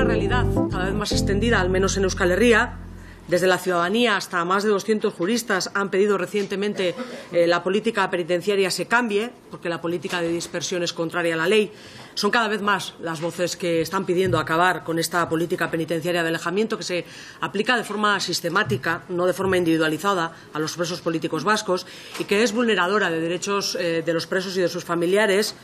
realidad cada vez más extendida, al menos en Euskal Herria. Desde la ciudadanía hasta más de 200 juristas han pedido recientemente la política penitenciaria se cambie, porque la política de dispersión es contraria a la ley. Son cada vez más las voces que están pidiendo acabar con esta política penitenciaria de alejamiento que se aplica de forma sistemática, no de forma individualizada, a los presos políticos vascos y que es vulneradora de derechos de los presos y de sus familiares,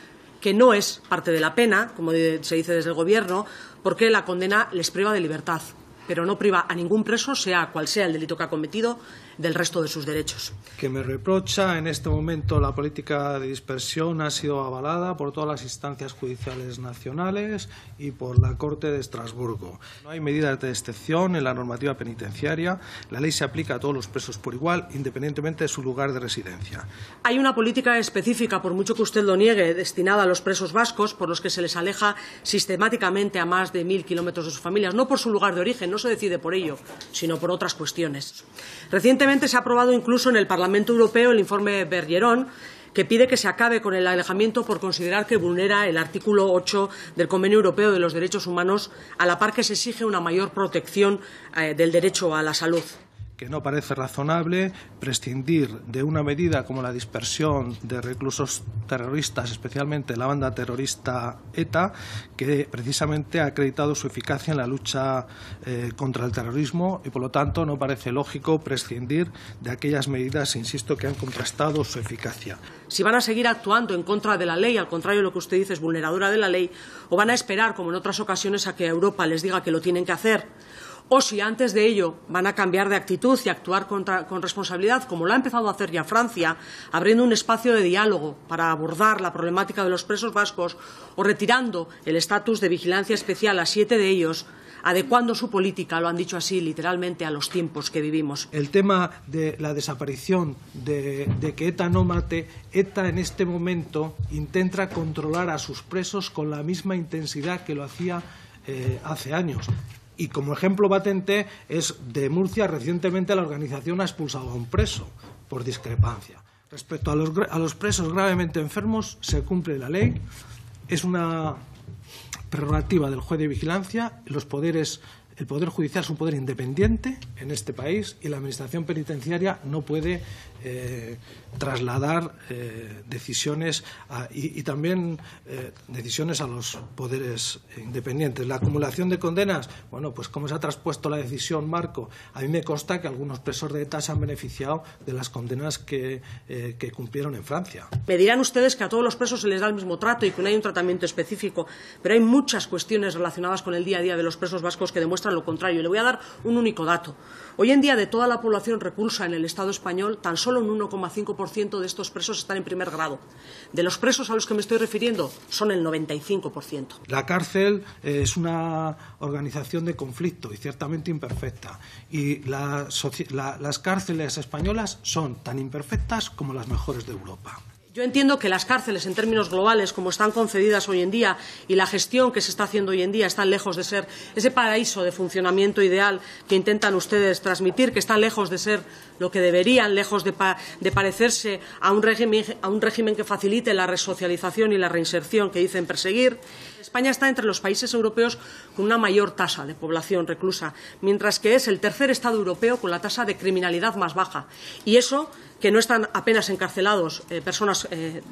que no es parte de la pena, como se dice desde el Gobierno, porque la condena les priva de libertad, pero no priva a ningún preso, sea cual sea el delito que ha cometido, del resto de sus derechos. Que me reprocha en este momento la política de dispersión ha sido avalada por todas las instancias judiciales nacionales y por la Corte de Estrasburgo. No hay medidas de excepción en la normativa penitenciaria. La ley se aplica a todos los presos por igual, independientemente de su lugar de residencia. Hay una política específica, por mucho que usted lo niegue, destinada a los presos vascos, por los que se les aleja sistemáticamente a más de 1000 kilómetros de sus familias, no por su lugar de origen, no se decide por ello, sino por otras cuestiones. Recientemente se ha aprobado incluso en el Parlamento Europeo el informe Bergeron, que pide que se acabe con el alejamiento por considerar que vulnera el artículo 8 del Convenio Europeo de los Derechos Humanos, a la par que se exige una mayor protección del derecho a la salud. Que no parece razonable prescindir de una medida como la dispersión de reclusos terroristas, especialmente la banda terrorista ETA, que precisamente ha acreditado su eficacia en la lucha contra el terrorismo y, por lo tanto, no parece lógico prescindir de aquellas medidas, insisto, que han contrastado su eficacia. Si van a seguir actuando en contra de la ley, al contrario de lo que usted dice es vulneradora de la ley, o van a esperar, como en otras ocasiones, a que Europa les diga que lo tienen que hacer, o si antes de ello van a cambiar de actitud y actuar con responsabilidad, como lo ha empezado a hacer ya Francia, abriendo un espacio de diálogo para abordar la problemática de los presos vascos, o retirando el estatus de vigilancia especial a 7 de ellos, adecuando su política, lo han dicho así literalmente, a los tiempos que vivimos. El tema de la desaparición, de que ETA no mate, ETA en este momento intenta controlar a sus presos con la misma intensidad que lo hacía hace años. Y como ejemplo patente es de Murcia, recientemente la organización ha expulsado a un preso por discrepancia. Respecto a los presos gravemente enfermos, se cumple la ley, es una prerrogativa del juez de vigilancia, el Poder Judicial es un poder independiente en este país y la Administración penitenciaria no puede trasladar decisiones y también decisiones a los poderes independientes. La acumulación de condenas, bueno, pues como se ha traspuesto la decisión marco, a mí me consta que algunos presos de ETA se han beneficiado de las condenas que cumplieron en Francia. Me dirán ustedes que a todos los presos se les da el mismo trato y que no hay un tratamiento específico, pero hay muchas cuestiones relacionadas con el día a día de los presos vascos que demuestran lo contrario. Le voy a dar un único dato. Hoy en día, de toda la población reclusa en el Estado español, tan solo un 1,5% de estos presos están en primer grado. De los presos a los que me estoy refiriendo, son el 95%. La cárcel es una organización de conflicto y ciertamente imperfecta. Y las cárceles españolas son tan imperfectas como las mejores de Europa. Yo entiendo que las cárceles, en términos globales, como están concedidas hoy en día, y la gestión que se está haciendo hoy en día, están lejos de ser ese paraíso de funcionamiento ideal que intentan ustedes transmitir, que están lejos de ser lo que deberían, lejos de parecerse a un régimen que facilite la resocialización y la reinserción que dicen perseguir. España está entre los países europeos con una mayor tasa de población reclusa, mientras que es el tercer Estado europeo con la tasa de criminalidad más baja. Y eso que no están apenas encarcelados personas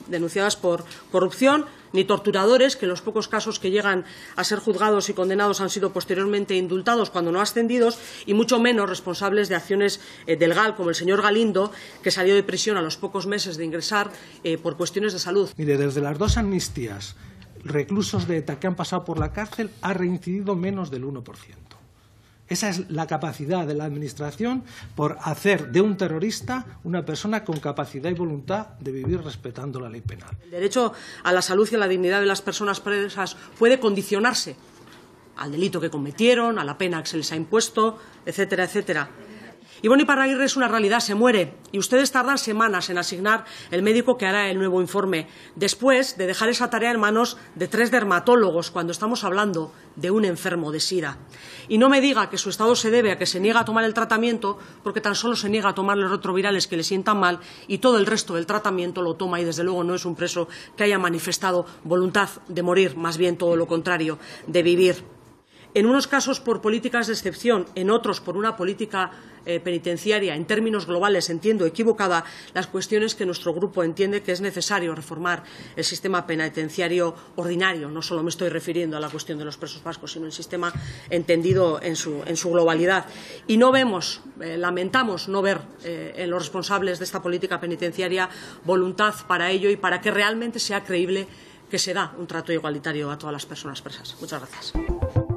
denunciadas por corrupción, ni torturadores, que en los pocos casos que llegan a ser juzgados y condenados han sido posteriormente indultados cuando no ascendidos, y mucho menos responsables de acciones del GAL, como el señor Galindo, que salió de prisión a los pocos meses de ingresar por cuestiones de salud. Mire, desde las 2 amnistías, reclusos de ETA que han pasado por la cárcel ha reincidido menos del 1%. Esa es la capacidad de la Administración por hacer de un terrorista una persona con capacidad y voluntad de vivir respetando la ley penal. El derecho a la salud y a la dignidad de las personas presas puede condicionarse al delito que cometieron, a la pena que se les ha impuesto, etcétera, etcétera. Ibon Iparraguirre es una realidad, se muere, y ustedes tardan semanas en asignar el médico que hará el nuevo informe, después de dejar esa tarea en manos de 3 dermatólogos, cuando estamos hablando de un enfermo de SIDA. Y no me diga que su estado se debe a que se niega a tomar el tratamiento, porque tan solo se niega a tomar los retrovirales que le sientan mal, y todo el resto del tratamiento lo toma, y desde luego no es un preso que haya manifestado voluntad de morir, más bien todo lo contrario, de vivir. En unos casos por políticas de excepción, en otros por una política penitenciaria, en términos globales, entiendo, equivocada, las cuestiones que nuestro grupo entiende que es necesario reformar el sistema penitenciario ordinario. No solo me estoy refiriendo a la cuestión de los presos vascos, sino el sistema entendido en su globalidad. Y no vemos, lamentamos no ver en los responsables de esta política penitenciaria voluntad para ello y para que realmente sea creíble que se da un trato igualitario a todas las personas presas. Muchas gracias.